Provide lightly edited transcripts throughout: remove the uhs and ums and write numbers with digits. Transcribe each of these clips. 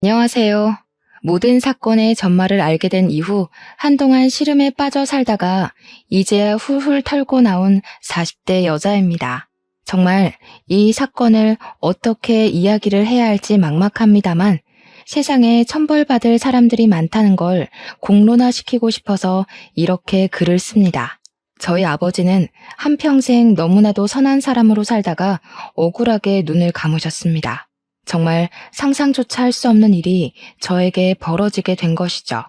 안녕하세요. 모든 사건의 전말을 알게 된 이후 한동안 시름에 빠져 살다가 이제야 훌훌 털고 나온 40대 여자입니다. 정말 이 사건을 어떻게 이야기를 해야 할지 막막합니다만 세상에 천벌받을 사람들이 많다는 걸 공론화시키고 싶어서 이렇게 글을 씁니다. 저희 아버지는 한평생 너무나도 선한 사람으로 살다가 억울하게 눈을 감으셨습니다. 정말 상상조차 할 수 없는 일이 저에게 벌어지게 된 것이죠.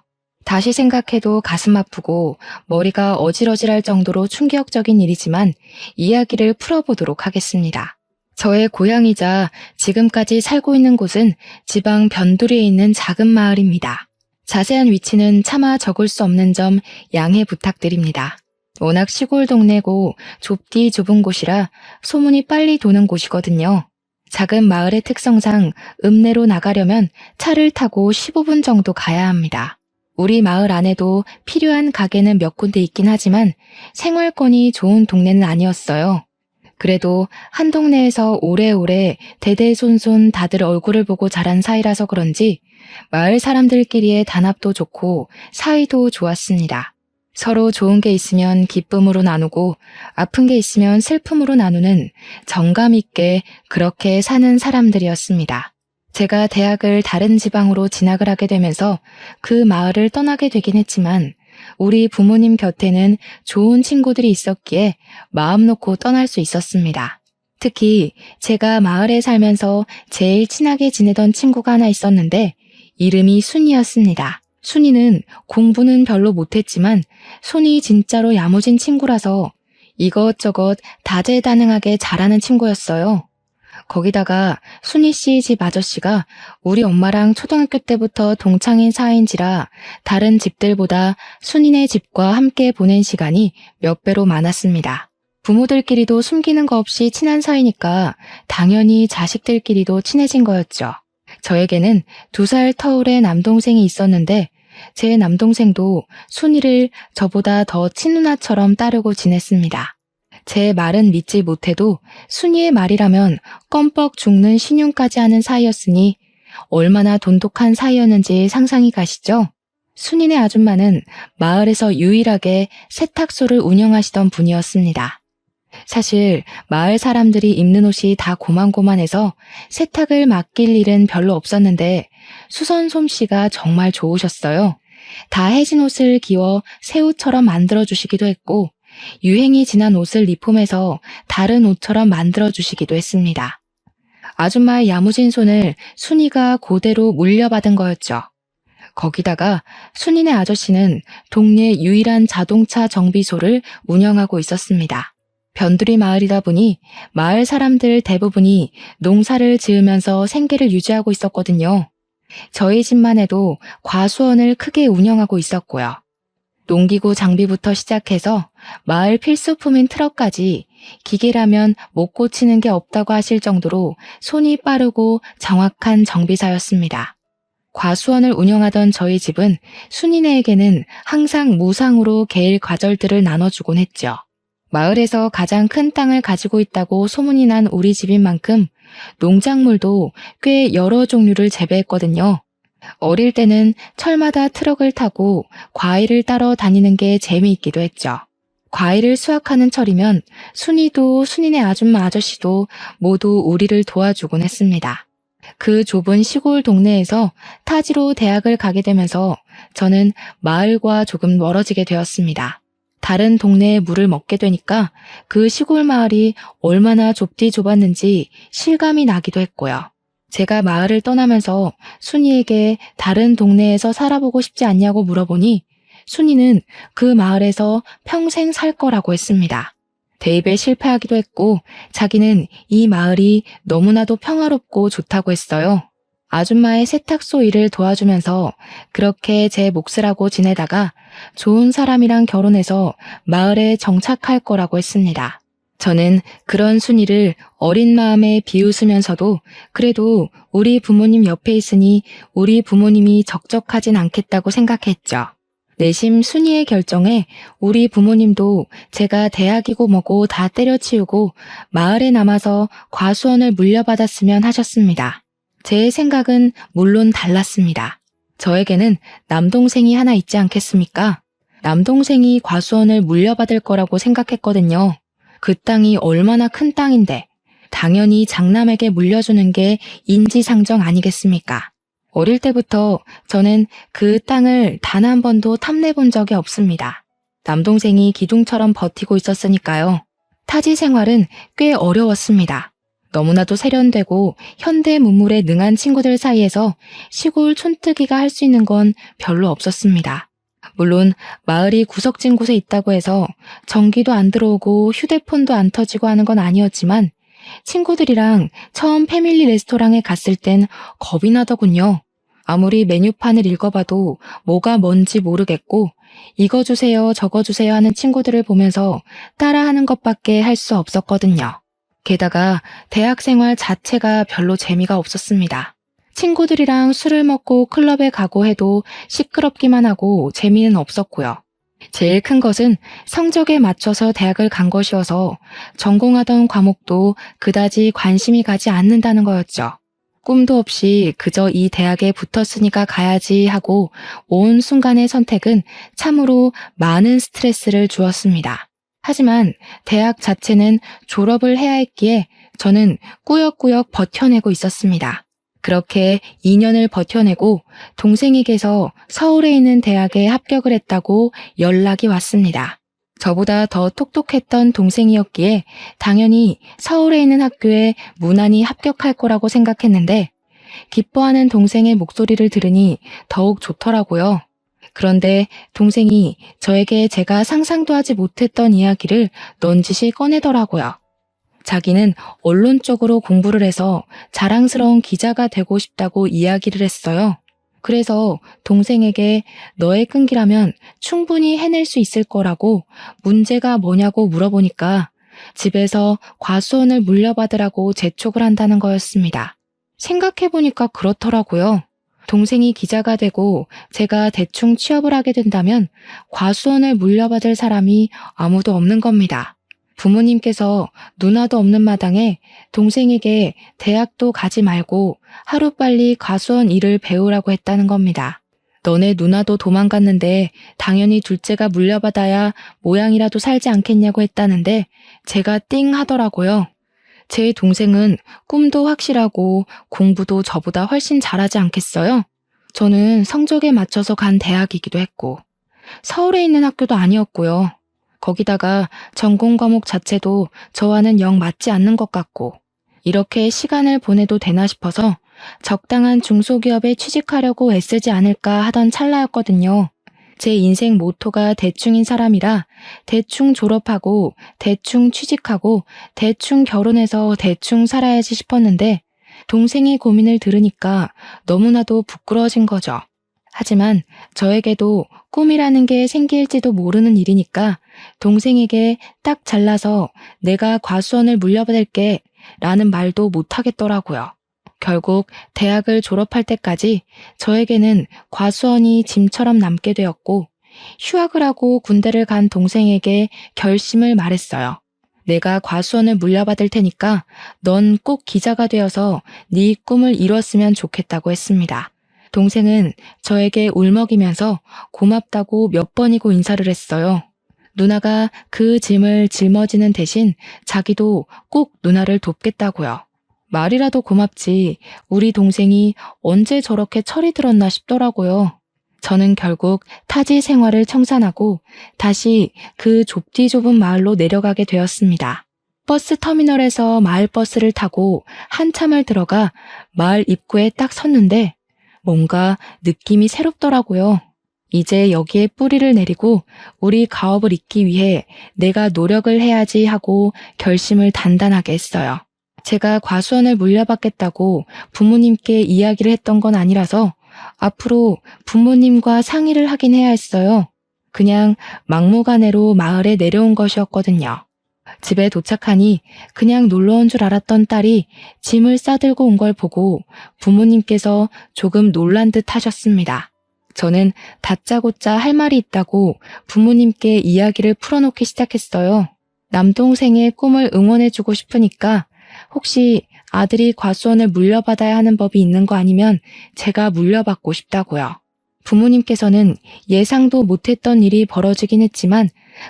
다시 생각해도 가슴 아프고 머리가 어질어질할 정도로 충격적인 일이지만 이야기를 풀어보도록 하겠습니다. 저의 고향이자 지금까지 살고 있는 곳은 지방 변두리에 있는 작은 마을입니다. 자세한 위치는 차마 적을 수 없는 점 양해 부탁드립니다. 워낙 시골 동네고 좁디 좁은 곳이라 소문이 빨리 도는 곳이거든요. 작은 마을의 특성상 읍내로 나가려면 차를 타고 15분 정도 가야 합니다. 우리 마을 안에도 필요한 가게는 몇 군데 있긴 하지만 생활권이 좋은 동네는 아니었어요. 그래도 한 동네에서 오래오래 대대손손 다들 얼굴을 보고 자란 사이라서 그런지 마을 사람들끼리의 단합도 좋고 사이도 좋았습니다. 서로 좋은 게 있으면 기쁨으로 나누고 아픈 게 있으면 슬픔으로 나누는 정감 있게 그렇게 사는 사람들이었습니다. 제가 대학을 다른 지방으로 진학을 하게 되면서 그 마을을 떠나게 되긴 했지만 우리 부모님 곁에는 좋은 친구들이 있었기에 마음 놓고 떠날 수 있었습니다. 특히 제가 마을에 살면서 제일 친하게 지내던 친구가 하나 있었는데 이름이 순이였습니다. 순이는 공부는 별로 못했지만 손이 진짜로 야무진 친구라서 이것저것 다재다능하게 잘하는 친구였어요. 거기다가 순이 씨 집 아저씨가 우리 엄마랑 초등학교 때부터 동창인 사이인지라 다른 집들보다 순이네 집과 함께 보낸 시간이 몇 배로 많았습니다. 부모들끼리도 숨기는 거 없이 친한 사이니까 당연히 자식들끼리도 친해진 거였죠. 저에게는 2살 터울의 남동생이 있었는데 제 남동생도 순이를 저보다 더 친누나처럼 따르고 지냈습니다. 제 말은 믿지 못해도 순이의 말이라면 껌뻑 죽는 신용까지 하는 사이였으니 얼마나 돈독한 사이였는지 상상이 가시죠? 순이네 아줌마는 마을에서 유일하게 세탁소를 운영하시던 분이었습니다. 사실 마을 사람들이 입는 옷이 다 고만고만해서 세탁을 맡길 일은 별로 없었는데 수선 솜씨가 정말 좋으셨어요. 다 해진 옷을 기워 새 옷처럼 만들어주시기도 했고 유행이 지난 옷을 리폼해서 다른 옷처럼 만들어주시기도 했습니다. 아줌마의 야무진 손을 순이가 그대로 물려받은 거였죠. 거기다가 순이네 아저씨는 동네 유일한 자동차 정비소를 운영하고 있었습니다. 변두리 마을이다 보니 마을 사람들 대부분이 농사를 지으면서 생계를 유지하고 있었거든요. 저희 집만 해도 과수원을 크게 운영하고 있었고요. 농기구 장비부터 시작해서 마을 필수품인 트럭까지 기계라면 못 고치는 게 없다고 하실 정도로 손이 빠르고 정확한 정비사였습니다. 과수원을 운영하던 저희 집은 순이네에게는 항상 무상으로 개일 과절들을 나눠주곤 했죠. 마을에서 가장 큰 땅을 가지고 있다고 소문이 난 우리 집인 만큼 농작물도 꽤 여러 종류를 재배했거든요. 어릴 때는 철마다 트럭을 타고 과일을 따러 다니는 게 재미있기도 했죠. 과일을 수확하는 철이면 순이도 순이네 아줌마 아저씨도 모두 우리를 도와주곤 했습니다. 그 좁은 시골 동네에서 타지로 대학을 가게 되면서 저는 마을과 조금 멀어지게 되었습니다. 다른 동네에 물을 먹게 되니까 그 시골 마을이 얼마나 좁디 좁았는지 실감이 나기도 했고요. 제가 마을을 떠나면서 순이에게 다른 동네에서 살아보고 싶지 않냐고 물어보니 순이는 그 마을에서 평생 살 거라고 했습니다. 대입에 실패하기도 했고 자기는 이 마을이 너무나도 평화롭고 좋다고 했어요. 아줌마의 세탁소 일을 도와주면서 그렇게 제 몫을 하고 지내다가 좋은 사람이랑 결혼해서 마을에 정착할 거라고 했습니다. 저는 그런 순이를 어린 마음에 비웃으면서도 그래도 우리 부모님 옆에 있으니 우리 부모님이 적적하진 않겠다고 생각했죠. 내심 순이의 결정에 우리 부모님도 제가 대학이고 뭐고 다 때려치우고 마을에 남아서 과수원을 물려받았으면 하셨습니다. 제 생각은 물론 달랐습니다. 저에게는 남동생이 하나 있지 않겠습니까? 남동생이 과수원을 물려받을 거라고 생각했거든요. 그 땅이 얼마나 큰 땅인데 당연히 장남에게 물려주는 게 인지상정 아니겠습니까? 어릴 때부터 저는 그 땅을 단 한 번도 탐내 본 적이 없습니다. 남동생이 기둥처럼 버티고 있었으니까요. 타지 생활은 꽤 어려웠습니다. 너무나도 세련되고 현대 문물에 능한 친구들 사이에서 시골 촌뜨기가 할 수 있는 건 별로 없었습니다. 물론 마을이 구석진 곳에 있다고 해서 전기도 안 들어오고 휴대폰도 안 터지고 하는 건 아니었지만 친구들이랑 처음 패밀리 레스토랑에 갔을 땐 겁이 나더군요. 아무리 메뉴판을 읽어봐도 뭐가 뭔지 모르겠고 이거 주세요 저거 주세요 하는 친구들을 보면서 따라하는 것밖에 할 수 없었거든요. 게다가 대학 생활 자체가 별로 재미가 없었습니다. 친구들이랑 술을 먹고 클럽에 가고 해도 시끄럽기만 하고 재미는 없었고요. 제일 큰 것은 성적에 맞춰서 대학을 간 것이어서 전공하던 과목도 그다지 관심이 가지 않는다는 거였죠. 꿈도 없이 그저 이 대학에 붙었으니까 가야지 하고 온 순간의 선택은 참으로 많은 스트레스를 주었습니다. 하지만 대학 자체는 졸업을 해야 했기에 저는 꾸역꾸역 버텨내고 있었습니다. 그렇게 2년을 버텨내고 동생에게서 서울에 있는 대학에 합격을 했다고 연락이 왔습니다. 저보다 더 똑똑했던 동생이었기에 당연히 서울에 있는 학교에 무난히 합격할 거라고 생각했는데 기뻐하는 동생의 목소리를 들으니 더욱 좋더라고요. 그런데 동생이 저에게 제가 상상도 하지 못했던 이야기를 넌지시 꺼내더라고요. 자기는 언론 쪽으로 공부를 해서 자랑스러운 기자가 되고 싶다고 이야기를 했어요. 그래서 동생에게 너의 끈기라면 충분히 해낼 수 있을 거라고 문제가 뭐냐고 물어보니까 집에서 과수원을 물려받으라고 재촉을 한다는 거였습니다. 생각해보니까 그렇더라고요. 동생이 기자가 되고 제가 대충 취업을 하게 된다면 과수원을 물려받을 사람이 아무도 없는 겁니다. 부모님께서 누나도 없는 마당에 동생에게 대학도 가지 말고 하루빨리 과수원 일을 배우라고 했다는 겁니다. 너네 누나도 도망갔는데 당연히 둘째가 물려받아야 모양이라도 살지 않겠냐고 했다는데 제가 띵 하더라고요. 제 동생은 꿈도 확실하고 공부도 저보다 훨씬 잘하지 않겠어요? 저는 성적에 맞춰서 간 대학이기도 했고 서울에 있는 학교도 아니었고요. 거기다가 전공 과목 자체도 저와는 영 맞지 않는 것 같고 이렇게 시간을 보내도 되나 싶어서 적당한 중소기업에 취직하려고 애쓰지 않을까 하던 찰나였거든요. 제 인생 모토가 대충인 사람이라 대충 졸업하고 대충 취직하고 대충 결혼해서 대충 살아야지 싶었는데 동생의 고민을 들으니까 너무나도 부끄러워진 거죠. 하지만 저에게도 꿈이라는 게 생길지도 모르는 일이니까 동생에게 딱 잘라서 내가 과수원을 물려받을게 라는 말도 못하겠더라고요. 결국 대학을 졸업할 때까지 저에게는 과수원이 짐처럼 남게 되었고 휴학을 하고 군대를 간 동생에게 결심을 말했어요. 내가 과수원을 물려받을 테니까 넌 꼭 기자가 되어서 네 꿈을 이뤘으면 좋겠다고 했습니다. 동생은 저에게 울먹이면서 고맙다고 몇 번이고 인사를 했어요. 누나가 그 짐을 짊어지는 대신 자기도 꼭 누나를 돕겠다고요. 말이라도 고맙지 우리 동생이 언제 저렇게 철이 들었나 싶더라고요. 저는 결국 타지 생활을 청산하고 다시 그 좁디 좁은 마을로 내려가게 되었습니다. 버스 터미널에서 마을버스를 타고 한참을 들어가 마을 입구에 딱 섰는데 뭔가 느낌이 새롭더라고요. 이제 여기에 뿌리를 내리고 우리 가업을 잇기 위해 내가 노력을 해야지 하고 결심을 단단하게 했어요. 제가 과수원을 물려받겠다고 부모님께 이야기를 했던 건 아니라서 앞으로 부모님과 상의를 하긴 해야 했어요. 그냥 막무가내로 마을에 내려온 것이었거든요. 집에 도착하니 그냥 놀러 온 줄 알았던 딸이 짐을 싸들고 온 걸 보고 부모님께서 조금 놀란 듯 하셨습니다. 저는 다짜고짜 할 말이 있다고 부모님께 이야기를 풀어놓기 시작했어요. 남동생의 꿈을 응원해주고 싶으니까 혹시 아들이 과수원을 물려받아야 하는 법이 있는 거 아니면 제가 물려받고 싶다고요. 부모님께서는 예상도 못했던 일이 벌어지긴 했지만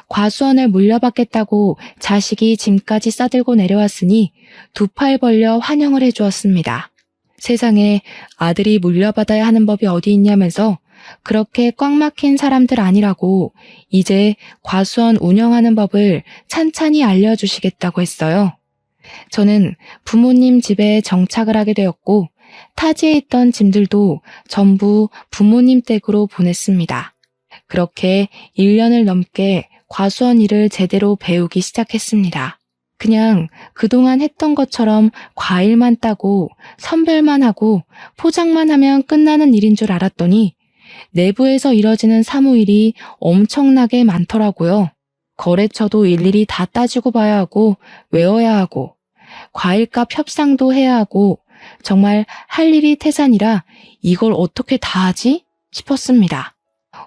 과수원을 물려받겠다고 자식이 짐까지 싸들고 내려왔으니 두 팔 벌려 환영을 해주었습니다. 세상에 아들이 물려받아야 하는 법이 어디 있냐면서 그렇게 꽉 막힌 사람들 아니라고 이제 과수원 운영하는 법을 찬찬히 알려주시겠다고 했어요. 저는 부모님 집에 정착을 하게 되었고 타지에 있던 짐들도 전부 부모님 댁으로 보냈습니다. 그렇게 1년을 넘게 과수원 일을 제대로 배우기 시작했습니다. 그냥 그동안 했던 것처럼 과일만 따고 선별만 하고 포장만 하면 끝나는 일인 줄 알았더니 내부에서 이뤄지는 사무일이 엄청나게 많더라고요. 거래처도 일일이 다 따지고 봐야 하고 외워야 하고 과일값 협상도 해야 하고 정말 할 일이 태산이라 이걸 어떻게 다 하지? 싶었습니다.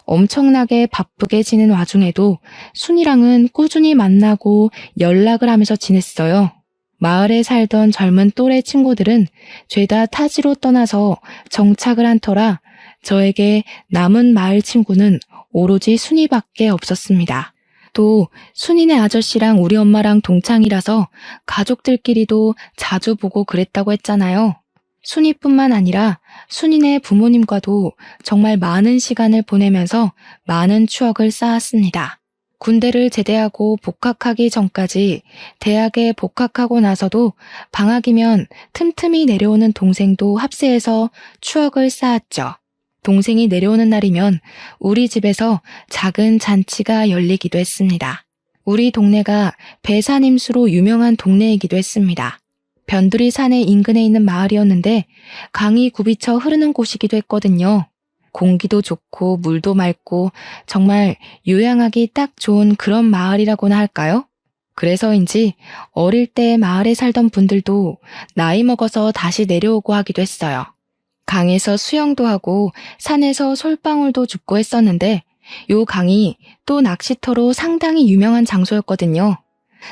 엄청나게 바쁘게 지낸 와중에도 순이랑은 꾸준히 만나고 연락을 하면서 지냈어요. 마을에 살던 젊은 또래 친구들은 죄다 타지로 떠나서 정착을 한 터라 저에게 남은 마을 친구는 오로지 순이밖에 없었습니다. 또 순이네 아저씨랑 우리 엄마랑 동창이라서 가족들끼리도 자주 보고 그랬다고 했잖아요. 순이뿐만 아니라 순이네 부모님과도 정말 많은 시간을 보내면서 많은 추억을 쌓았습니다. 군대를 제대하고 복학하기 전까지 대학에 복학하고 나서도 방학이면 틈틈이 내려오는 동생도 합세해서 추억을 쌓았죠. 동생이 내려오는 날이면 우리 집에서 작은 잔치가 열리기도 했습니다. 우리 동네가 배산임수로 유명한 동네이기도 했습니다. 변두리 산의 인근에 있는 마을이었는데 강이 굽이쳐 흐르는 곳이기도 했거든요. 공기도 좋고 물도 맑고 정말 요양하기 딱 좋은 그런 마을이라고나 할까요? 그래서인지 어릴 때 마을에 살던 분들도 나이 먹어서 다시 내려오고 하기도 했어요. 강에서 수영도 하고 산에서 솔방울도 줍고 했었는데 요 강이 또 낚시터로 상당히 유명한 장소였거든요.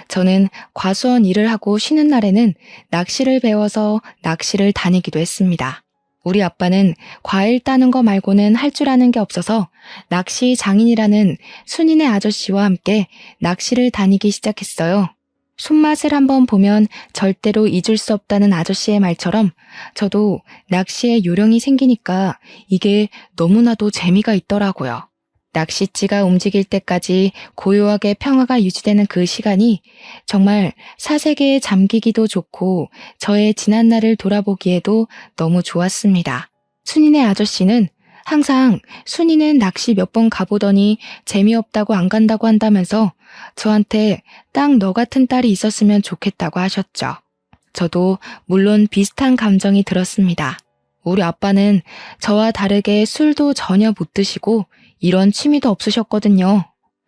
저는 과수원 일을 하고 쉬는 날에는 낚시를 배워서 낚시를 다니기도 했습니다. 우리 아빠는 과일 따는 거 말고는 할 줄 아는 게 없어서 낚시 장인이라는 순이네 아저씨와 함께 낚시를 다니기 시작했어요. 손맛을 한번 보면 절대로 잊을 수 없다는 아저씨의 말처럼 저도 낚시에 요령이 생기니까 이게 너무나도 재미가 있더라고요. 낚싯지가 움직일 때까지 고요하게 평화가 유지되는 그 시간이 정말 사색에 잠기기도 좋고 저의 지난 날을 돌아보기에도 너무 좋았습니다. 순이네 아저씨는 항상 순이는 낚시 몇 번 가보더니 재미없다고 안 간다고 한다면서 저한테 딱 너 같은 딸이 있었으면 좋겠다고 하셨죠. 저도 물론 비슷한 감정이 들었습니다. 우리 아빠는 저와 다르게 술도 전혀 못 드시고 이런 취미도 없으셨거든요.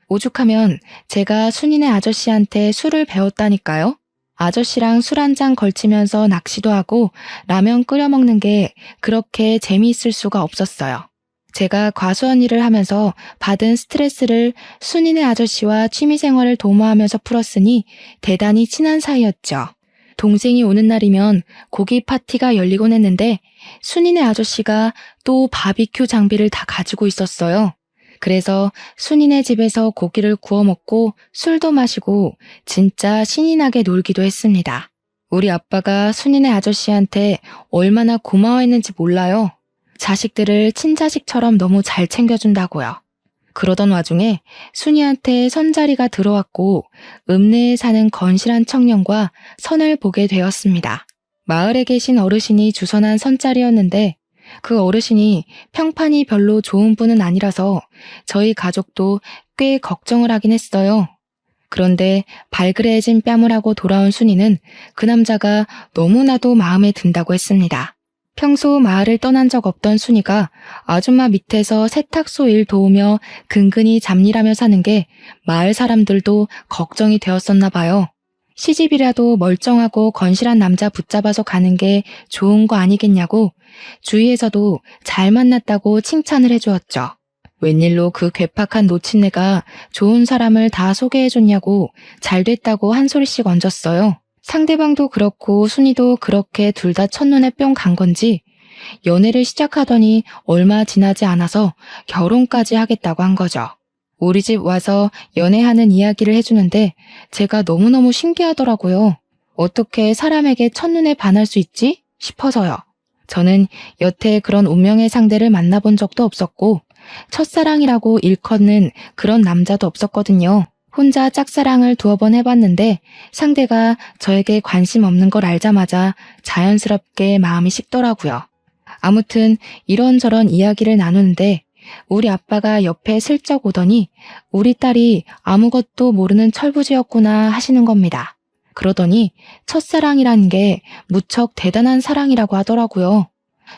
오죽하면 제가 순이네 아저씨한테 술을 배웠다니까요. 아저씨랑 술 한 잔 걸치면서 낚시도 하고 라면 끓여 먹는 게 그렇게 재미있을 수가 없었어요. 제가 과수원 일을 하면서 받은 스트레스를 순이네 아저씨와 취미생활을 도모하면서 풀었으니 대단히 친한 사이였죠. 동생이 오는 날이면 고기 파티가 열리곤 했는데 순이네 아저씨가 또 바비큐 장비를 다 가지고 있었어요. 그래서 순이네 집에서 고기를 구워 먹고 술도 마시고 진짜 신이 나게 놀기도 했습니다. 우리 아빠가 순이네 아저씨한테 얼마나 고마워했는지 몰라요. 자식들을 친자식처럼 너무 잘 챙겨준다고요. 그러던 와중에 순이한테 선자리가 들어왔고 읍내에 사는 건실한 청년과 선을 보게 되었습니다. 마을에 계신 어르신이 주선한 선자리였는데 그 어르신이 평판이 별로 좋은 분은 아니라서 저희 가족도 꽤 걱정을 하긴 했어요. 그런데 발그레해진 뺨을 하고 돌아온 순이는 그 남자가 너무나도 마음에 든다고 했습니다. 평소 마을을 떠난 적 없던 순이가 아줌마 밑에서 세탁소 일 도우며 근근히 잡일하며 사는 게 마을 사람들도 걱정이 되었었나 봐요. 시집이라도 멀쩡하고 건실한 남자 붙잡아서 가는 게 좋은 거 아니겠냐고 주위에서도 잘 만났다고 칭찬을 해주었죠. 웬일로 그 괴팍한 노친네가 좋은 사람을 다 소개해줬냐고 잘 됐다고 한 소리씩 얹었어요. 상대방도 그렇고 순이도 그렇게 둘 다 첫눈에 뿅 간 건지 연애를 시작하더니 얼마 지나지 않아서 결혼까지 하겠다고 한 거죠. 우리 집 와서 연애하는 이야기를 해주는데 제가 너무너무 신기하더라고요. 어떻게 사람에게 첫눈에 반할 수 있지? 싶어서요. 저는 여태 그런 운명의 상대를 만나본 적도 없었고 첫사랑이라고 일컫는 그런 남자도 없었거든요. 혼자 짝사랑을 두어 번 해봤는데 상대가 저에게 관심 없는 걸 알자마자 자연스럽게 마음이 식더라고요. 아무튼 이런저런 이야기를 나누는데 우리 아빠가 옆에 슬쩍 오더니 우리 딸이 아무것도 모르는 철부지였구나 하시는 겁니다. 그러더니 첫사랑이라는 게 무척 대단한 사랑이라고 하더라고요.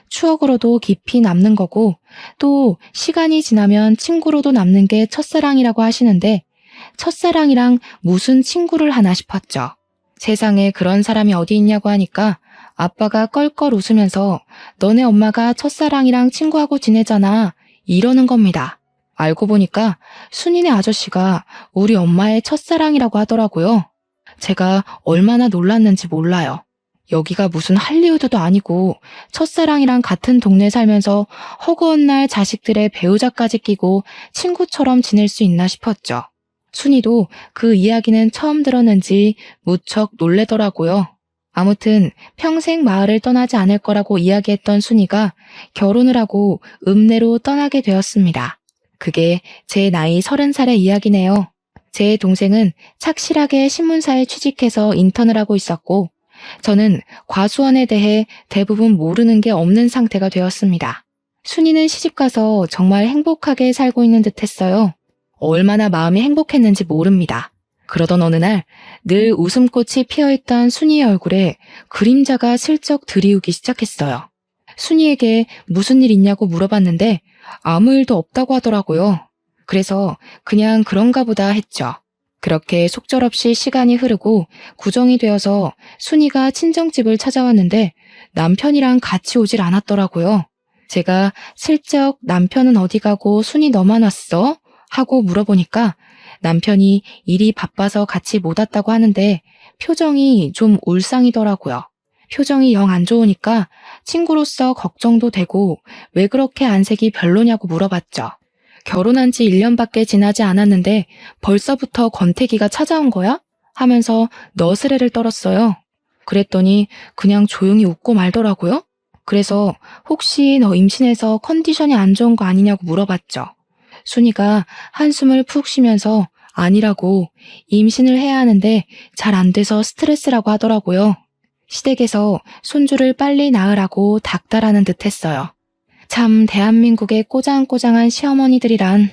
추억으로도 깊이 남는 거고 또 시간이 지나면 친구로도 남는 게 첫사랑이라고 하시는데 첫사랑이랑 무슨 친구를 하나 싶었죠. 세상에 그런 사람이 어디 있냐고 하니까 아빠가 껄껄 웃으면서 너네 엄마가 첫사랑이랑 친구하고 지내잖아 이러는 겁니다. 알고 보니까 순이네 아저씨가 우리 엄마의 첫사랑이라고 하더라고요. 제가 얼마나 놀랐는지 몰라요. 여기가 무슨 할리우드도 아니고 첫사랑이랑 같은 동네 살면서 허구한 날 자식들의 배우자까지 끼고 친구처럼 지낼 수 있나 싶었죠. 순이도 그 이야기는 처음 들었는지 무척 놀래더라고요. 아무튼 평생 마을을 떠나지 않을 거라고 이야기했던 순이가 결혼을 하고 읍내로 떠나게 되었습니다. 그게 제 나이 30살의 이야기네요. 제 동생은 착실하게 신문사에 취직해서 인턴을 하고 있었고 저는 과수원에 대해 대부분 모르는 게 없는 상태가 되었습니다. 순이는 시집가서 정말 행복하게 살고 있는 듯 했어요. 얼마나 마음이 행복했는지 모릅니다. 그러던 어느 날 늘 웃음꽃이 피어있던 순이의 얼굴에 그림자가 슬쩍 드리우기 시작했어요. 순이에게 무슨 일 있냐고 물어봤는데 아무 일도 없다고 하더라고요. 그래서 그냥 그런가 보다 했죠. 그렇게 속절없이 시간이 흐르고 구정이 되어서 순이가 친정집을 찾아왔는데 남편이랑 같이 오질 않았더라고요. 제가 슬쩍 남편은 어디 가고 순이 너만 왔어? 하고 물어보니까 남편이 일이 바빠서 같이 못 왔다고 하는데 표정이 좀 울상이더라고요. 표정이 영 안 좋으니까 친구로서 걱정도 되고 왜 그렇게 안색이 별로냐고 물어봤죠. 결혼한 지 1년밖에 지나지 않았는데 벌써부터 권태기가 찾아온 거야? 하면서 너스레를 떨었어요. 그랬더니 그냥 조용히 웃고 말더라고요. 그래서 혹시 너 임신해서 컨디션이 안 좋은 거 아니냐고 물어봤죠. 순이가 한숨을 푹 쉬면서 아니라고 임신을 해야 하는데 잘 안 돼서 스트레스라고 하더라고요. 시댁에서 손주를 빨리 낳으라고 닥달하는 듯 했어요. 참 대한민국의 꼬장꼬장한 시어머니들이란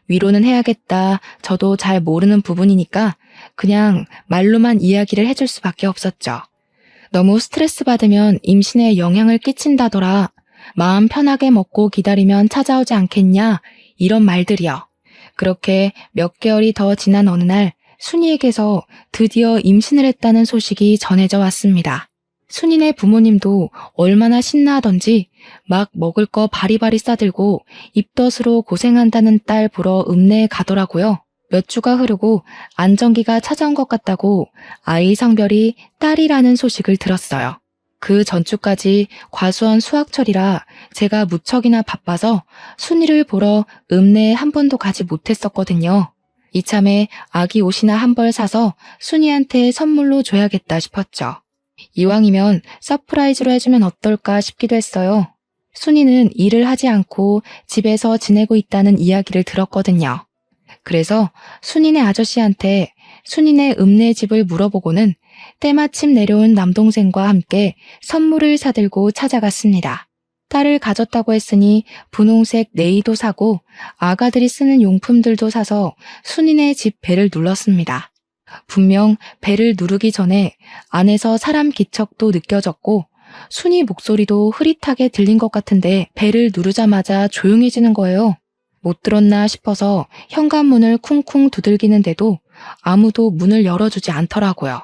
위로는 해야겠다. 저도 잘 모르는 부분이니까 그냥 말로만 이야기를 해줄 수밖에 없었죠. 너무 스트레스 받으면 임신에 영향을 끼친다더라. 마음 편하게 먹고 기다리면 찾아오지 않겠냐. 이런 말들이요. 그렇게 몇 개월이 더 지난 어느 날 순이에게서 드디어 임신을 했다는 소식이 전해져 왔습니다. 순이네 부모님도 얼마나 신나하던지 막 먹을 거 바리바리 싸들고 입덧으로 고생한다는 딸 보러 읍내에 가더라고요. 몇 주가 흐르고 안정기가 찾아온 것 같다고 아이 성별이 딸이라는 소식을 들었어요. 그 전주까지 과수원 수학철이라 제가 무척이나 바빠서 순이를 보러 읍내에 한 번도 가지 못했었거든요. 이참에 아기 옷이나 한 벌 사서 순이한테 선물로 줘야겠다 싶었죠. 이왕이면 서프라이즈로 해주면 어떨까 싶기도 했어요. 순이는 일을 하지 않고 집에서 지내고 있다는 이야기를 들었거든요. 그래서 순이네 아저씨한테 순이네 읍내 집을 물어보고는 때마침 내려온 남동생과 함께 선물을 사들고 찾아갔습니다. 딸을 가졌다고 했으니 분홍색 네이도 사고 아가들이 쓰는 용품들도 사서 순이네 집 벨을 눌렀습니다. 분명 벨을 누르기 전에 안에서 사람 기척도 느껴졌고 순이 목소리도 흐릿하게 들린 것 같은데 벨을 누르자마자 조용해지는 거예요. 못 들었나 싶어서 현관문을 쿵쿵 두들기는데도 아무도 문을 열어주지 않더라고요.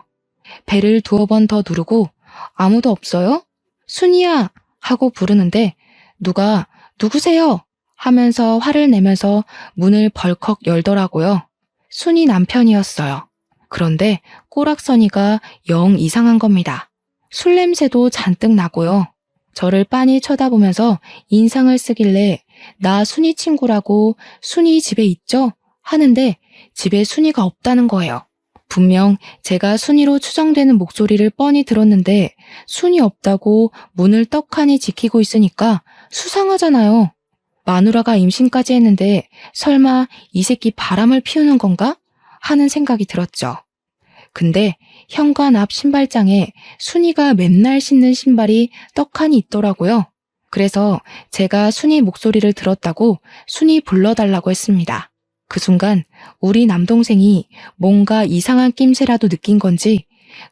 벨을 2번 더 누르고 아무도 없어요? 순이야! 하고 부르는데 누가 누구세요? 하면서 화를 내면서 문을 벌컥 열더라고요. 순이 남편이었어요. 그런데 꼬락서니가 영 이상한 겁니다. 술 냄새도 잔뜩 나고요. 저를 빤히 쳐다보면서 인상을 쓰길래 나 순이 친구라고 순이 집에 있죠? 하는데 집에 순이가 없다는 거예요. 분명 제가 순이로 추정되는 목소리를 뻔히 들었는데 순이 없다고 문을 떡하니 지키고 있으니까 수상하잖아요. 마누라가 임신까지 했는데 설마 이 새끼 바람을 피우는 건가? 하는 생각이 들었죠. 근데 현관 앞 신발장에 순이가 맨날 신는 신발이 떡하니 있더라고요. 그래서 제가 순이 목소리를 들었다고 순이 불러달라고 했습니다. 그 순간 우리 남동생이 뭔가 이상한 낌새라도 느낀 건지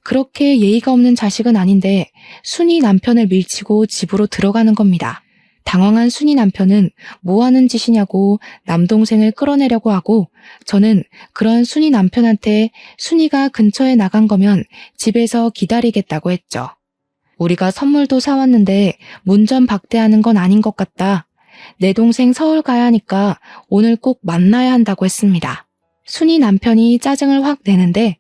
그렇게 예의가 없는 자식은 아닌데 순이 남편을 밀치고 집으로 들어가는 겁니다. 당황한 순이 남편은 뭐 하는 짓이냐고 남동생을 끌어내려고 하고 저는 그런 순이 남편한테 순이가 근처에 나간 거면 집에서 기다리겠다고 했죠. 우리가 선물도 사왔는데 문전 박대하는 건 아닌 것 같다. 내 동생 서울 가야 하니까 오늘 꼭 만나야 한다고 했습니다. 순이 남편이 짜증을 확 내는데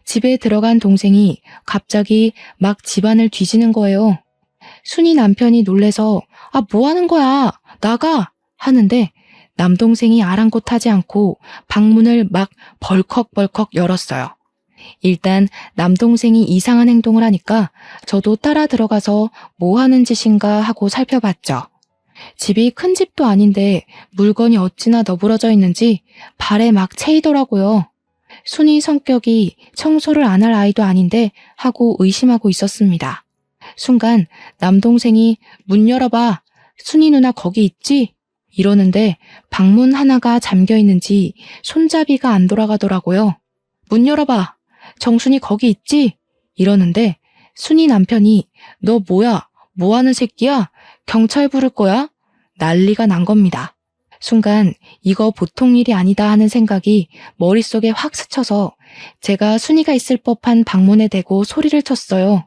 집에 들어간 동생이 갑자기 막 집안을 뒤지는 거예요. 순이 남편이 놀래서 뭐 하는 거야? 나가! 하는데 남동생이 아랑곳하지 않고 방문을 막 벌컥벌컥 열었어요. 일단 남동생이 이상한 행동을 하니까 저도 따라 들어가서 뭐 하는 짓인가 하고 살펴봤죠. 집이 큰 집도 아닌데 물건이 어찌나 너부러져 있는지 발에 막 채이더라고요. 순이 성격이 청소를 안 할 아이도 아닌데 하고 의심하고 있었습니다. 순간 남동생이 문 열어봐. 순이 누나 거기 있지? 이러는데 방문 하나가 잠겨 있는지 손잡이가 안 돌아가더라고요. 문 열어봐. 정순이 거기 있지? 이러는데 순이 남편이 너 뭐야? 뭐 하는 새끼야? 경찰 부를 거야? 난리가 난 겁니다. 순간 이거 보통 일이 아니다 하는 생각이 머릿속에 확 스쳐서 제가 순이가 있을 법한 방문에 대고 소리를 쳤어요.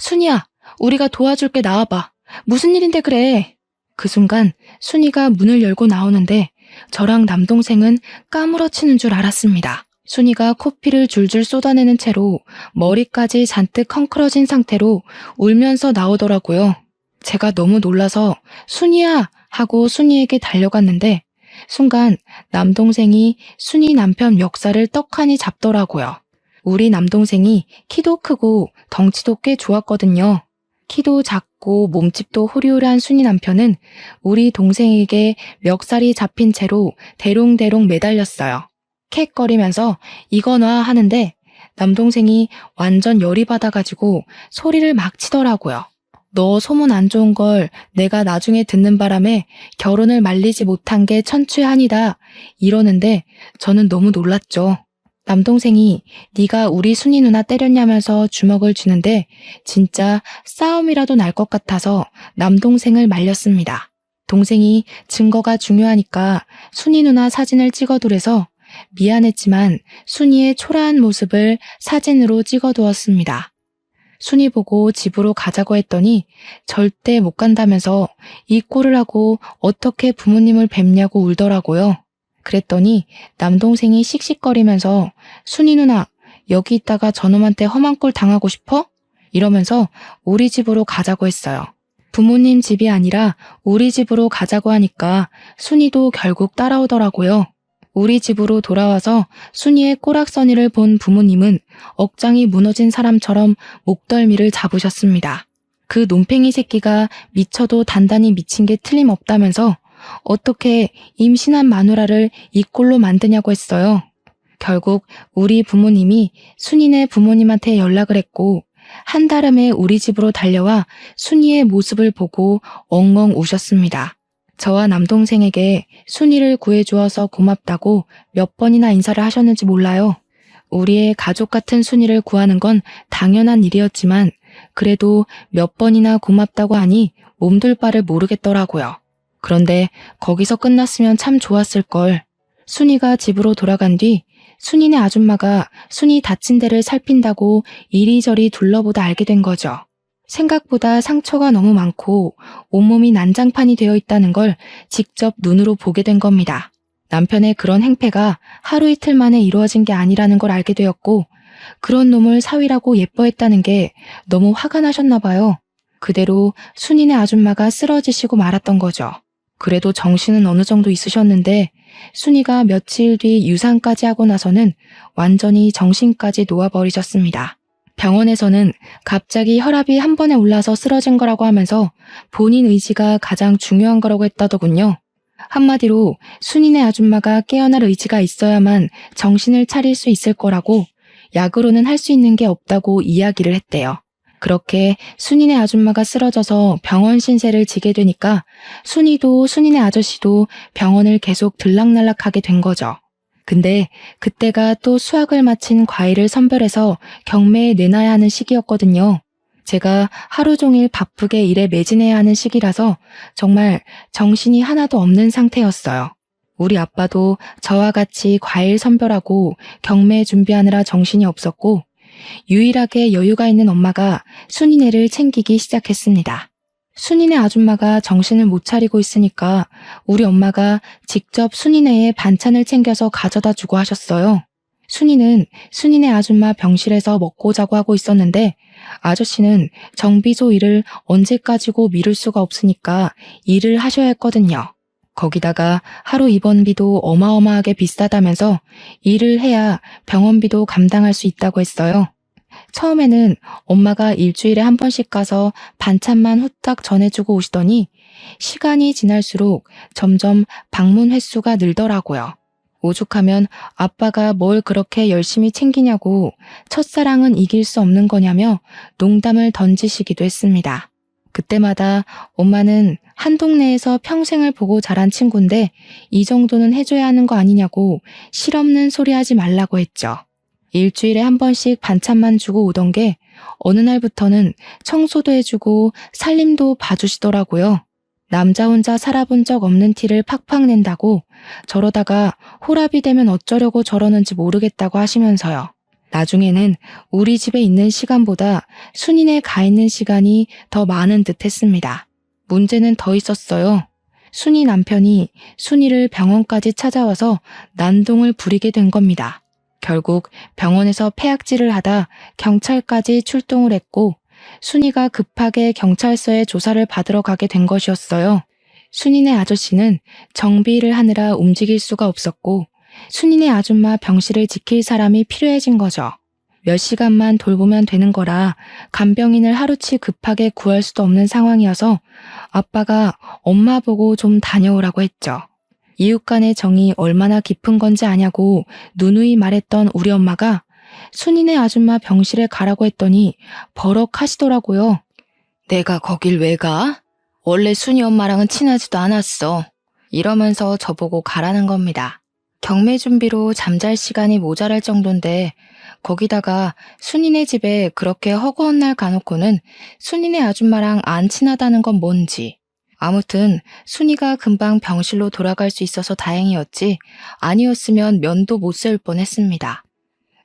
순이야, 우리가 도와줄게 나와봐. 무슨 일인데 그래? 그 순간 순이가 문을 열고 나오는데 저랑 남동생은 까무러치는 줄 알았습니다. 순이가 코피를 줄줄 쏟아내는 채로 머리까지 잔뜩 헝클어진 상태로 울면서 나오더라고요. 제가 너무 놀라서 순이야 하고 순이에게 달려갔는데 순간 남동생이 순이 남편 멱살을 떡하니 잡더라고요. 우리 남동생이 키도 크고 덩치도 꽤 좋았거든요. 키도 작고 몸집도 호리호리한 순이 남편은 우리 동생에게 멱살이 잡힌 채로 대롱대롱 매달렸어요. 캑거리면서 이거 놔 하는데 남동생이 완전 열이 받아가지고 소리를 막 치더라고요. 너 소문 안 좋은 걸 내가 나중에 듣는 바람에 결혼을 말리지 못한 게 천추한이다 이러는데 저는 너무 놀랐죠. 남동생이 네가 우리 순이 누나 때렸냐면서 주먹을 쥐는데 진짜 싸움이라도 날 것 같아서 남동생을 말렸습니다. 동생이 증거가 중요하니까 순이 누나 사진을 찍어두래서 미안했지만 순이의 초라한 모습을 사진으로 찍어두었습니다. 순이 보고 집으로 가자고 했더니 절대 못 간다면서 이 꼴을 하고 어떻게 부모님을 뵙냐고 울더라고요. 그랬더니 남동생이 씩씩거리면서 순이 누나 여기 있다가 저놈한테 험한 꼴 당하고 싶어? 이러면서 우리 집으로 가자고 했어요. 부모님 집이 아니라 우리 집으로 가자고 하니까 순이도 결국 따라오더라고요. 우리 집으로 돌아와서 순이의 꼬락서니를 본 부모님은 억장이 무너진 사람처럼 목덜미를 잡으셨습니다. 그 논팽이 새끼가 미쳐도 단단히 미친 게 틀림없다면서 어떻게 임신한 마누라를 이 꼴로 만드냐고 했어요. 결국 우리 부모님이 순이네 부모님한테 연락을 했고 한달음에 우리 집으로 달려와 순이의 모습을 보고 엉엉 우셨습니다. 저와 남동생에게 순이를 구해주어서 고맙다고 몇 번이나 인사를 하셨는지 몰라요. 우리의 가족 같은 순이를 구하는 건 당연한 일이었지만 그래도 몇 번이나 고맙다고 하니 몸둘 바를 모르겠더라고요. 그런데 거기서 끝났으면 참 좋았을걸. 순이가 집으로 돌아간 뒤 순이네 아줌마가 순이 다친 데를 살핀다고 이리저리 둘러보다 알게 된 거죠. 생각보다 상처가 너무 많고 온몸이 난장판이 되어 있다는 걸 직접 눈으로 보게 된 겁니다. 남편의 그런 행패가 하루 이틀 만에 이루어진 게 아니라는 걸 알게 되었고 그런 놈을 사위라고 예뻐했다는 게 너무 화가 나셨나 봐요. 그대로 순이네 아줌마가 쓰러지시고 말았던 거죠. 그래도 정신은 어느 정도 있으셨는데 순이가 며칠 뒤 유산까지 하고 나서는 완전히 정신까지 놓아버리셨습니다. 병원에서는 갑자기 혈압이 한 번에 올라서 쓰러진 거라고 하면서 본인 의지가 가장 중요한 거라고 했다더군요. 한마디로 순이네 아줌마가 깨어날 의지가 있어야만 정신을 차릴 수 있을 거라고, 약으로는 할 수 있는 게 없다고 이야기를 했대요. 그렇게 순이네 아줌마가 쓰러져서 병원 신세를 지게 되니까 순이도 순이네 아저씨도 병원을 계속 들락날락하게 된 거죠. 근데 그때가 또 수학을 마친 과일을 선별해서 경매에 내놔야 하는 시기였거든요. 제가 하루 종일 바쁘게 일에 매진해야 하는 시기라서 정말 정신이 하나도 없는 상태였어요. 우리 아빠도 저와 같이 과일 선별하고 경매 준비하느라 정신이 없었고, 유일하게 여유가 있는 엄마가 순이네를 챙기기 시작했습니다. 순이네 아줌마가 정신을 못 차리고 있으니까 우리 엄마가 직접 순이네의 반찬을 챙겨서 가져다 주고 하셨어요. 순이는 순이네 아줌마 병실에서 먹고 자고 하고 있었는데 아저씨는 정비소 일을 언제까지고 미룰 수가 없으니까 일을 하셔야 했거든요. 거기다가 하루 입원비도 어마어마하게 비싸다면서 일을 해야 병원비도 감당할 수 있다고 했어요. 처음에는 엄마가 일주일에 한 번씩 가서 반찬만 후딱 전해주고 오시더니 시간이 지날수록 점점 방문 횟수가 늘더라고요. 오죽하면 아빠가 뭘 그렇게 열심히 챙기냐고 첫사랑은 이길 수 없는 거냐며 농담을 던지시기도 했습니다. 그때마다 엄마는 한 동네에서 평생을 보고 자란 친구인데 이 정도는 해줘야 하는 거 아니냐고 실없는 소리 하지 말라고 했죠. 일주일에 한 번씩 반찬만 주고 오던 게 어느 날부터는 청소도 해주고 살림도 봐주시더라고요. 남자 혼자 살아본 적 없는 티를 팍팍 낸다고 저러다가 홀압이 되면 어쩌려고 저러는지 모르겠다고 하시면서요. 나중에는 우리 집에 있는 시간보다 순이네 가 있는 시간이 더 많은 듯 했습니다. 문제는 더 있었어요. 순이 남편이 순이를 병원까지 찾아와서 난동을 부리게 된 겁니다. 결국 병원에서 폐악질을 하다 경찰까지 출동을 했고 순이가 급하게 경찰서에 조사를 받으러 가게 된 것이었어요. 순이네 아저씨는 정비를 하느라 움직일 수가 없었고 순이네 아줌마 병실을 지킬 사람이 필요해진 거죠. 몇 시간만 돌보면 되는 거라 간병인을 하루치 급하게 구할 수도 없는 상황이어서 아빠가 엄마 보고 좀 다녀오라고 했죠. 이웃 간의 정이 얼마나 깊은 건지 아냐고 누누이 말했던 우리 엄마가 순이네 아줌마 병실에 가라고 했더니 버럭 하시더라고요. 내가 거길 왜 가? 원래 순이 엄마랑은 친하지도 않았어. 이러면서 저보고 가라는 겁니다. 경매 준비로 잠잘 시간이 모자랄 정도인데 거기다가 순이네 집에 그렇게 허구한 날 가놓고는 순이네 아줌마랑 안 친하다는 건 뭔지. 아무튼 순이가 금방 병실로 돌아갈 수 있어서 다행이었지 아니었으면 면도 못 세울 뻔했습니다.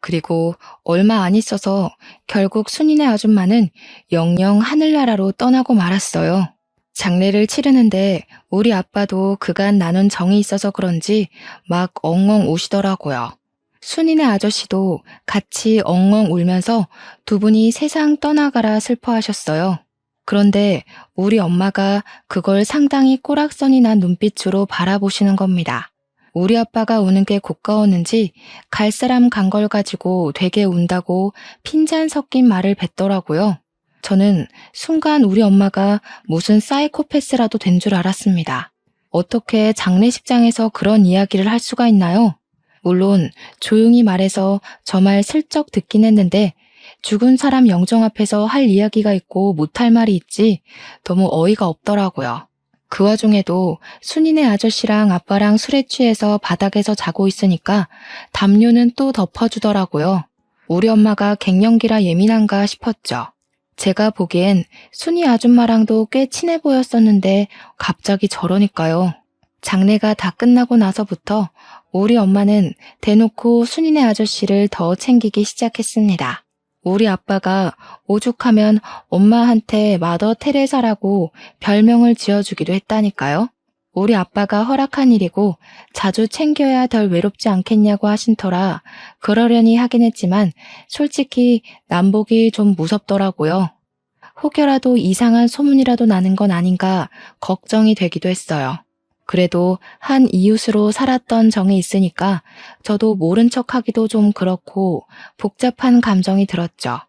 그리고 얼마 안 있어서 결국 순이네 아줌마는 영영 하늘나라로 떠나고 말았어요. 장례를 치르는데 우리 아빠도 그간 나눈 정이 있어서 그런지 막 엉엉 우시더라고요. 순이네 아저씨도 같이 엉엉 울면서 두 분이 세상 떠나가라 슬퍼하셨어요. 그런데 우리 엄마가 그걸 상당히 꼬락선이 난 눈빛으로 바라보시는 겁니다. 우리 아빠가 우는 게 고가웠는지 갈 사람 간 걸 가지고 되게 운다고 핀잔 섞인 말을 뱉더라고요. 저는 순간 우리 엄마가 무슨 사이코패스라도 된 줄 알았습니다. 어떻게 장례식장에서 그런 이야기를 할 수가 있나요? 물론 조용히 말해서 저 말 슬쩍 듣긴 했는데 죽은 사람 영정 앞에서 할 이야기가 있고 못할 말이 있지 너무 어이가 없더라고요. 그 와중에도 순이네 아저씨랑 아빠랑 술에 취해서 바닥에서 자고 있으니까 담요는 또 덮어주더라고요. 우리 엄마가 갱년기라 예민한가 싶었죠. 제가 보기엔 순이 아줌마랑도 꽤 친해 보였었는데 갑자기 저러니까요. 장례가 다 끝나고 나서부터 우리 엄마는 대놓고 순이네 아저씨를 더 챙기기 시작했습니다. 우리 아빠가 오죽하면 엄마한테 마더 테레사라고 별명을 지어주기도 했다니까요. 우리 아빠가 허락한 일이고 자주 챙겨야 덜 외롭지 않겠냐고 하신 터라 그러려니 하긴 했지만 솔직히 남복이 좀 무섭더라고요. 혹여라도 이상한 소문이라도 나는 건 아닌가 걱정이 되기도 했어요. 그래도 한 이웃으로 살았던 정이 있으니까 저도 모른 척하기도 좀 그렇고 복잡한 감정이 들었죠.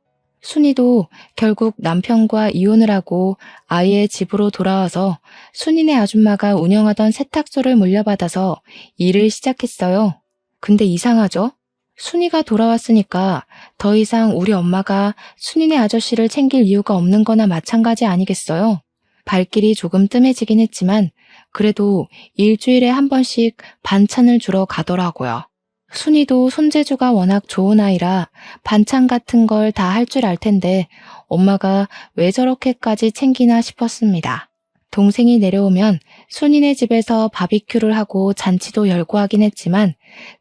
순이도 결국 남편과 이혼을 하고 아이의 집으로 돌아와서 순이네 아줌마가 운영하던 세탁소를 물려받아서 일을 시작했어요. 근데 이상하죠? 순이가 돌아왔으니까 더 이상 우리 엄마가 순이네 아저씨를 챙길 이유가 없는 거나 마찬가지 아니겠어요? 발길이 조금 뜸해지긴 했지만 그래도 일주일에 한 번씩 반찬을 주러 가더라고요. 순이도 손재주가 워낙 좋은 아이라 반찬 같은 걸 다 할 줄 알 텐데 엄마가 왜 저렇게까지 챙기나 싶었습니다. 동생이 내려오면 순이네 집에서 바비큐를 하고 잔치도 열고 하긴 했지만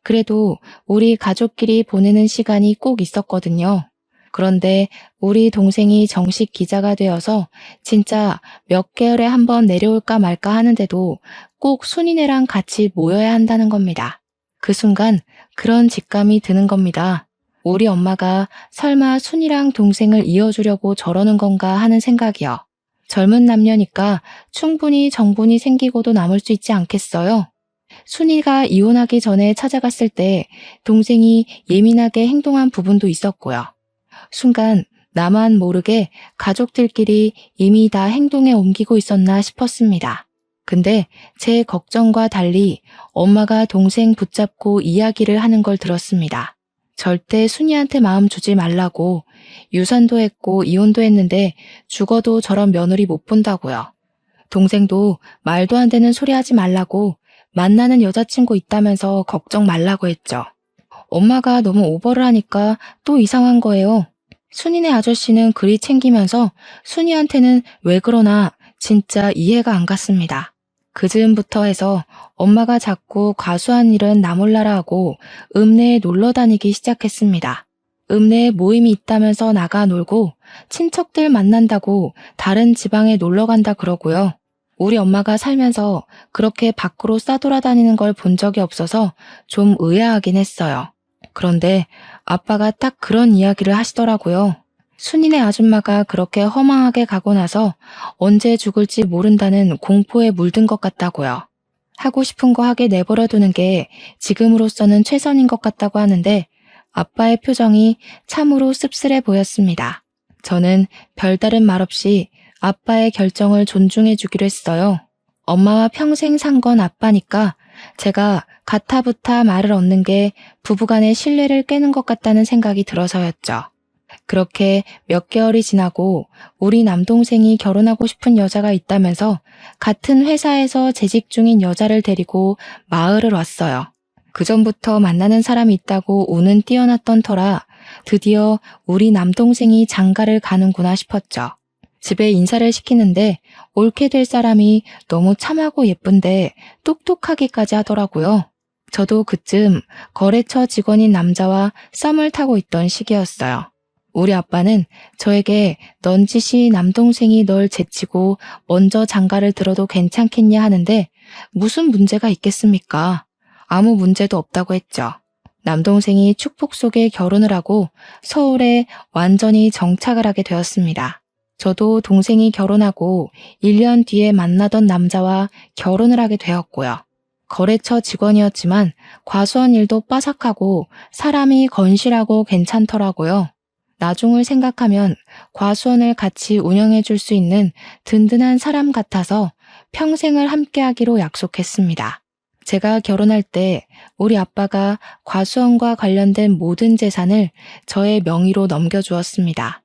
그래도 우리 가족끼리 보내는 시간이 꼭 있었거든요. 그런데 우리 동생이 정식 기자가 되어서 진짜 몇 개월에 한 번 내려올까 말까 하는데도 꼭 순이네랑 같이 모여야 한다는 겁니다. 그 순간 그런 직감이 드는 겁니다. 우리 엄마가 설마 순이랑 동생을 이어주려고 저러는 건가 하는 생각이요. 젊은 남녀니까 충분히 정분이 생기고도 남을 수 있지 않겠어요? 순이가 이혼하기 전에 찾아갔을 때 동생이 예민하게 행동한 부분도 있었고요. 순간 나만 모르게 가족들끼리 이미 다 행동에 옮기고 있었나 싶었습니다. 근데 제 걱정과 달리 엄마가 동생 붙잡고 이야기를 하는 걸 들었습니다. 절대 순이한테 마음 주지 말라고, 유산도 했고 이혼도 했는데 죽어도 저런 며느리 못 본다고요. 동생도 말도 안 되는 소리 하지 말라고, 만나는 여자친구 있다면서 걱정 말라고 했죠. 엄마가 너무 오버를 하니까 또 이상한 거예요. 순이네 아저씨는 그리 챙기면서 순이한테는 왜 그러나 진짜 이해가 안 갔습니다. 그 즈음부터 해서 엄마가 자꾸 과수한 일은 나 몰라라 하고 읍내에 놀러 다니기 시작했습니다. 읍내에 모임이 있다면서 나가 놀고 친척들 만난다고 다른 지방에 놀러 간다 그러고요. 우리 엄마가 살면서 그렇게 밖으로 싸돌아다니는 걸 본 적이 없어서 좀 의아하긴 했어요. 그런데 아빠가 딱 그런 이야기를 하시더라고요. 순이네 아줌마가 그렇게 허망하게 가고 나서 언제 죽을지 모른다는 공포에 물든 것 같다고요. 하고 싶은 거 하게 내버려 두는 게 지금으로서는 최선인 것 같다고 하는데 아빠의 표정이 참으로 씁쓸해 보였습니다. 저는 별다른 말 없이 아빠의 결정을 존중해 주기로 했어요. 엄마와 평생 산 건 아빠니까 제가 가타부타 말을 얻는 게 부부간의 신뢰를 깨는 것 같다는 생각이 들어서였죠. 그렇게 몇 개월이 지나고 우리 남동생이 결혼하고 싶은 여자가 있다면서 같은 회사에서 재직 중인 여자를 데리고 마을을 왔어요. 그전부터 만나는 사람이 있다고 운은 띄어났던 터라 드디어 우리 남동생이 장가를 가는구나 싶었죠. 집에 인사를 시키는데 옳게 될 사람이 너무 참하고 예쁜데 똑똑하기까지 하더라고요. 저도 그쯤 거래처 직원인 남자와 썸을 타고 있던 시기였어요. 우리 아빠는 저에게 넌지시 남동생이 널 제치고 먼저 장가를 들어도 괜찮겠냐 하는데 무슨 문제가 있겠습니까? 아무 문제도 없다고 했죠. 남동생이 축복 속에 결혼을 하고 서울에 완전히 정착을 하게 되었습니다. 저도 동생이 결혼하고 1년 뒤에 만나던 남자와 결혼을 하게 되었고요. 거래처 직원이었지만 과수원 일도 빠삭하고 사람이 건실하고 괜찮더라고요. 나중을 생각하면 과수원을 같이 운영해 줄 수 있는 든든한 사람 같아서 평생을 함께하기로 약속했습니다. 제가 결혼할 때 우리 아빠가 과수원과 관련된 모든 재산을 저의 명의로 넘겨주었습니다.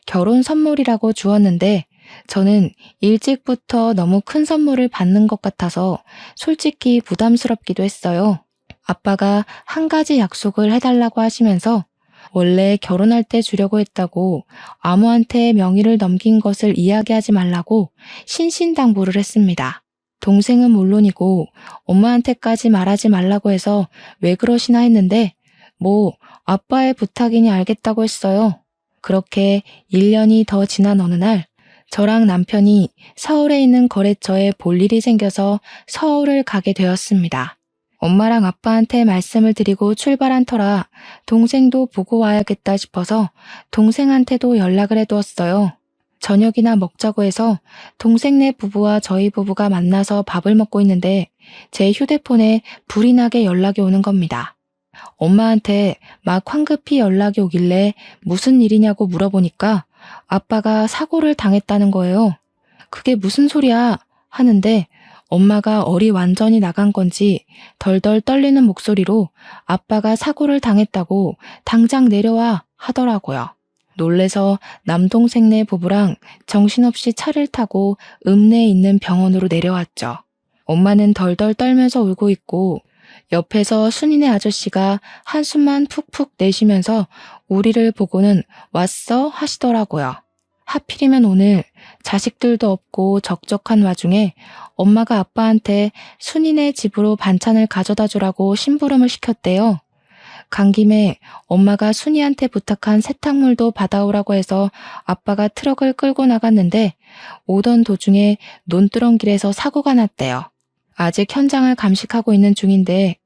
결혼 선물이라고 주었는데 저는 일찍부터 너무 큰 선물을 받는 것 같아서 솔직히 부담스럽기도 했어요. 아빠가 한 가지 약속을 해달라고 하시면서 원래 결혼할 때 주려고 했다고 아무한테 명의를 넘긴 것을 이야기하지 말라고 신신당부를 했습니다. 동생은 물론이고 엄마한테까지 말하지 말라고 해서 왜 그러시나 했는데 뭐 아빠의 부탁이니 알겠다고 했어요. 그렇게 1년이 더 지난 어느 날 저랑 남편이 서울에 있는 거래처에 볼 일이 생겨서 서울을 가게 되었습니다. 엄마랑 아빠한테 말씀을 드리고 출발한 터라 동생도 보고 와야겠다 싶어서 동생한테도 연락을 해두었어요. 저녁이나 먹자고 해서 동생네 부부와 저희 부부가 만나서 밥을 먹고 있는데 제 휴대폰에 불이 나게 연락이 오는 겁니다. 엄마한테 막 황급히 연락이 오길래 무슨 일이냐고 물어보니까 아빠가 사고를 당했다는 거예요. 그게 무슨 소리야 하는데 엄마가 얼이 완전히 나간 건지 덜덜 떨리는 목소리로 아빠가 사고를 당했다고 당장 내려와 하더라고요. 놀래서 남동생네 부부랑 정신없이 차를 타고 읍내에 있는 병원으로 내려왔죠. 엄마는 덜덜 떨면서 울고 있고 옆에서 순이네 아저씨가 한숨만 푹푹 내쉬면서 우리를 보고는 왔어 하시더라고요. 하필이면 오늘 자식들도 없고 적적한 와중에 엄마가 아빠한테 순이네 집으로 반찬을 가져다 주라고 심부름을 시켰대요. 간 김에 엄마가 순이한테 부탁한 세탁물도 받아오라고 해서 아빠가 트럭을 끌고 나갔는데 오던 도중에 논두렁길에서 사고가 났대요. 아직 현장을 감식하고 있는 중인데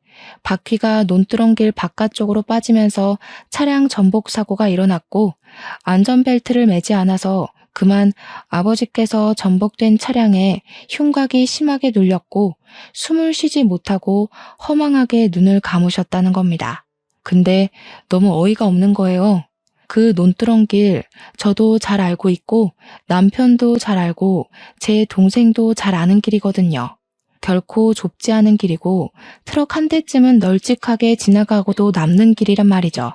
바퀴가 논두렁길 바깥쪽으로 빠지면서 차량 전복 사고가 일어났고 안전벨트를 매지 않아서 그만 아버지께서 전복된 차량에 흉곽이 심하게 눌렸고 숨을 쉬지 못하고 허망하게 눈을 감으셨다는 겁니다. 근데 너무 어이가 없는 거예요. 그 논두렁길 저도 잘 알고 있고 남편도 잘 알고 제 동생도 잘 아는 길이거든요. 결코 좁지 않은 길이고 트럭 한 대쯤은 널찍하게 지나가고도 남는 길이란 말이죠.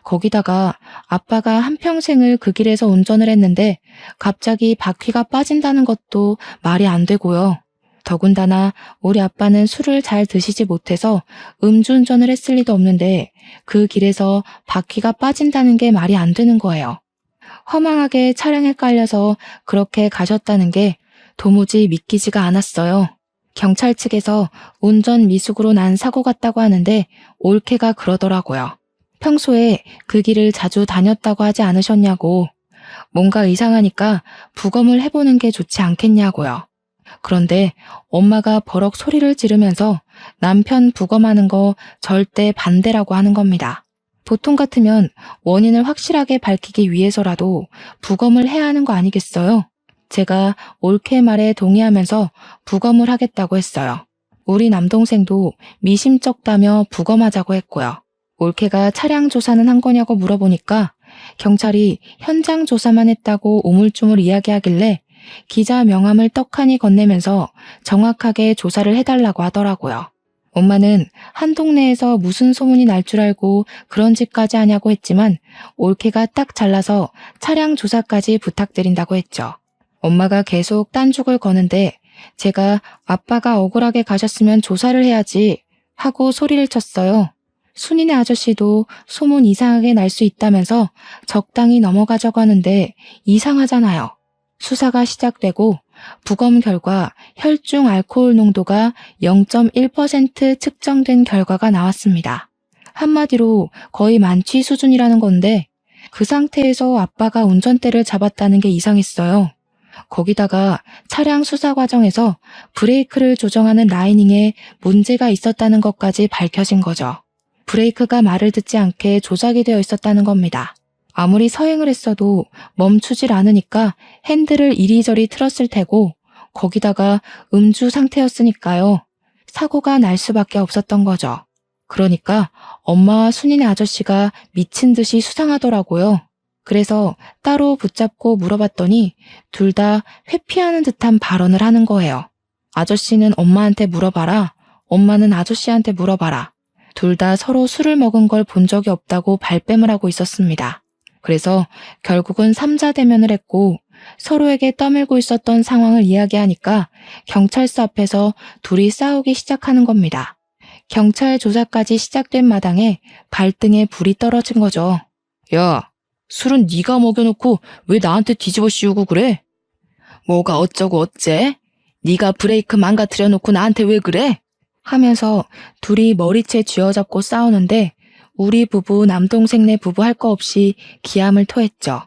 거기다가 아빠가 한평생을 그 길에서 운전을 했는데 갑자기 바퀴가 빠진다는 것도 말이 안 되고요. 더군다나 우리 아빠는 술을 잘 드시지 못해서 음주운전을 했을 리도 없는데 그 길에서 바퀴가 빠진다는 게 말이 안 되는 거예요. 허망하게 차량에 깔려서 그렇게 가셨다는 게 도무지 믿기지가 않았어요. 경찰 측에서 운전 미숙으로 난 사고 같다고 하는데 올케가 그러더라고요. 평소에 그 길을 자주 다녔다고 하지 않으셨냐고. 뭔가 이상하니까 부검을 해보는 게 좋지 않겠냐고요. 그런데 엄마가 버럭 소리를 지르면서 남편 부검하는 거 절대 반대라고 하는 겁니다. 보통 같으면 원인을 확실하게 밝히기 위해서라도 부검을 해야 하는 거 아니겠어요? 제가 올케 말에 동의하면서 부검을 하겠다고 했어요. 우리 남동생도 미심쩍다며 부검하자고 했고요. 올케가 차량 조사는 한 거냐고 물어보니까 경찰이 현장 조사만 했다고 우물쭈물 이야기하길래 기자 명함을 떡하니 건네면서 정확하게 조사를 해달라고 하더라고요. 엄마는 한 동네에서 무슨 소문이 날 줄 알고 그런 짓까지 하냐고 했지만 올케가 딱 잘라서 차량 조사까지 부탁드린다고 했죠. 엄마가 계속 딴죽을 거는데 제가 아빠가 억울하게 가셨으면 조사를 해야지 하고 소리를 쳤어요. 순이네 아저씨도 소문 이상하게 날 수 있다면서 적당히 넘어가자고 하는데 이상하잖아요. 수사가 시작되고 부검 결과 혈중 알코올 농도가 0.1% 측정된 결과가 나왔습니다. 한마디로 거의 만취 수준이라는 건데 그 상태에서 아빠가 운전대를 잡았다는 게 이상했어요. 거기다가 차량 수사 과정에서 브레이크를 조정하는 라이닝에 문제가 있었다는 것까지 밝혀진 거죠. 브레이크가 말을 듣지 않게 조작이 되어 있었다는 겁니다. 아무리 서행을 했어도 멈추질 않으니까 핸들을 이리저리 틀었을 테고 거기다가 음주 상태였으니까요. 사고가 날 수밖에 없었던 거죠. 그러니까 엄마와 순이네 아저씨가 미친 듯이 수상하더라고요. 그래서 따로 붙잡고 물어봤더니 둘 다 회피하는 듯한 발언을 하는 거예요. 아저씨는 엄마한테 물어봐라. 엄마는 아저씨한테 물어봐라. 둘 다 서로 술을 먹은 걸 본 적이 없다고 발뺌을 하고 있었습니다. 그래서 결국은 삼자대면을 했고 서로에게 떠밀고 있었던 상황을 이야기하니까 경찰서 앞에서 둘이 싸우기 시작하는 겁니다. 경찰 조사까지 시작된 마당에 발등에 불이 떨어진 거죠. 야, 술은 네가 먹여놓고 왜 나한테 뒤집어 씌우고 그래? 뭐가 어쩌고 어째? 네가 브레이크 망가뜨려 놓고 나한테 왜 그래? 하면서 둘이 머리채 쥐어잡고 싸우는데 우리 부부 남동생네 부부 할 거 없이 기함을 토했죠.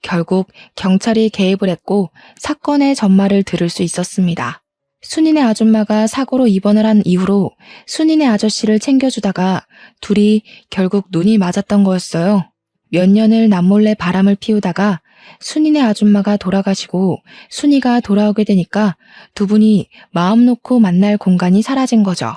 결국 경찰이 개입을 했고 사건의 전말을 들을 수 있었습니다. 순이네 아줌마가 사고로 입원을 한 이후로 순이네 아저씨를 챙겨주다가 둘이 결국 눈이 맞았던 거였어요. 몇 년을 남몰래 바람을 피우다가 순이네 아줌마가 돌아가시고 순이가 돌아오게 되니까 두 분이 마음 놓고 만날 공간이 사라진 거죠.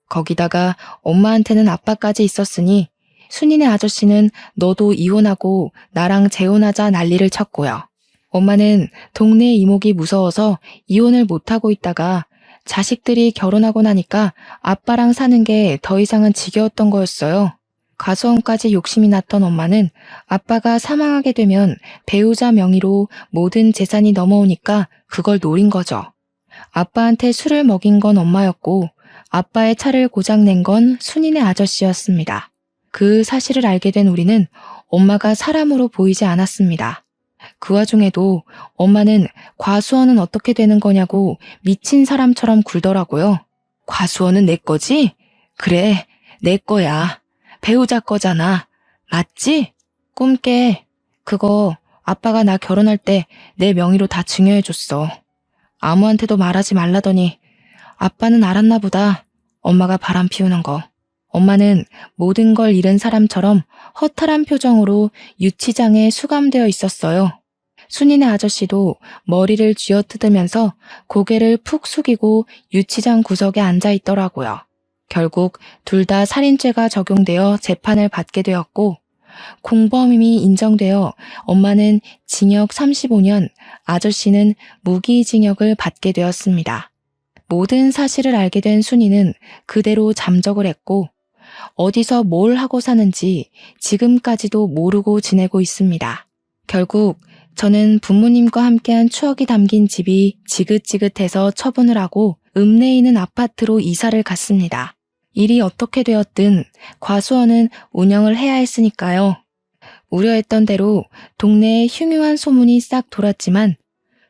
거기다가 엄마한테는 아빠까지 있었으니 순이네 아저씨는 너도 이혼하고 나랑 재혼하자 난리를 쳤고요. 엄마는 동네 이목이 무서워서 이혼을 못하고 있다가 자식들이 결혼하고 나니까 아빠랑 사는 게 더 이상은 지겨웠던 거였어요. 과수원까지 욕심이 났던 엄마는 아빠가 사망하게 되면 배우자 명의로 모든 재산이 넘어오니까 그걸 노린 거죠. 아빠한테 술을 먹인 건 엄마였고 아빠의 차를 고장낸 건 순이네 아저씨였습니다. 그 사실을 알게 된 우리는 엄마가 사람으로 보이지 않았습니다. 그 와중에도 엄마는 과수원은 어떻게 되는 거냐고 미친 사람처럼 굴더라고요. 과수원은 내 거지? 그래, 내 거야. 배우자 거잖아. 맞지? 꿈깨. 그거 아빠가 나 결혼할 때 내 명의로 다 증여해줬어. 아무한테도 말하지 말라더니 아빠는 알았나 보다. 엄마가 바람 피우는 거. 엄마는 모든 걸 잃은 사람처럼 허탈한 표정으로 유치장에 수감되어 있었어요. 순이네 아저씨도 머리를 쥐어뜯으면서 고개를 푹 숙이고 유치장 구석에 앉아 있더라고요. 결국 둘 다 살인죄가 적용되어 재판을 받게 되었고 공범임이 인정되어 엄마는 징역 35년, 아저씨는 무기징역을 받게 되었습니다. 모든 사실을 알게 된 순이는 그대로 잠적을 했고 어디서 뭘 하고 사는지 지금까지도 모르고 지내고 있습니다. 결국 저는 부모님과 함께한 추억이 담긴 집이 지긋지긋해서 처분을 하고 읍내에 있는 아파트로 이사를 갔습니다. 일이 어떻게 되었든 과수원은 운영을 해야 했으니까요. 우려했던 대로 동네에 흉흉한 소문이 싹 돌았지만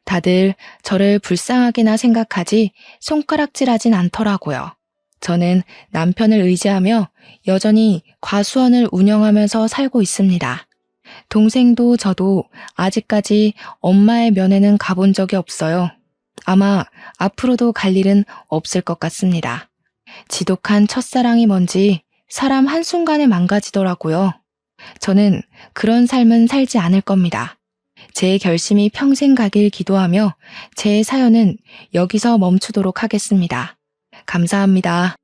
다들 저를 불쌍하게나 생각하지 손가락질하진 않더라고요. 저는 남편을 의지하며 여전히 과수원을 운영하면서 살고 있습니다. 동생도 저도 아직까지 엄마의 면회는 가본 적이 없어요. 아마 앞으로도 갈 일은 없을 것 같습니다. 지독한 첫사랑이 뭔지 사람 한순간에 망가지더라고요. 저는 그런 삶은 살지 않을 겁니다. 제 결심이 평생 가길 기도하며 제 사연은 여기서 멈추도록 하겠습니다. 감사합니다.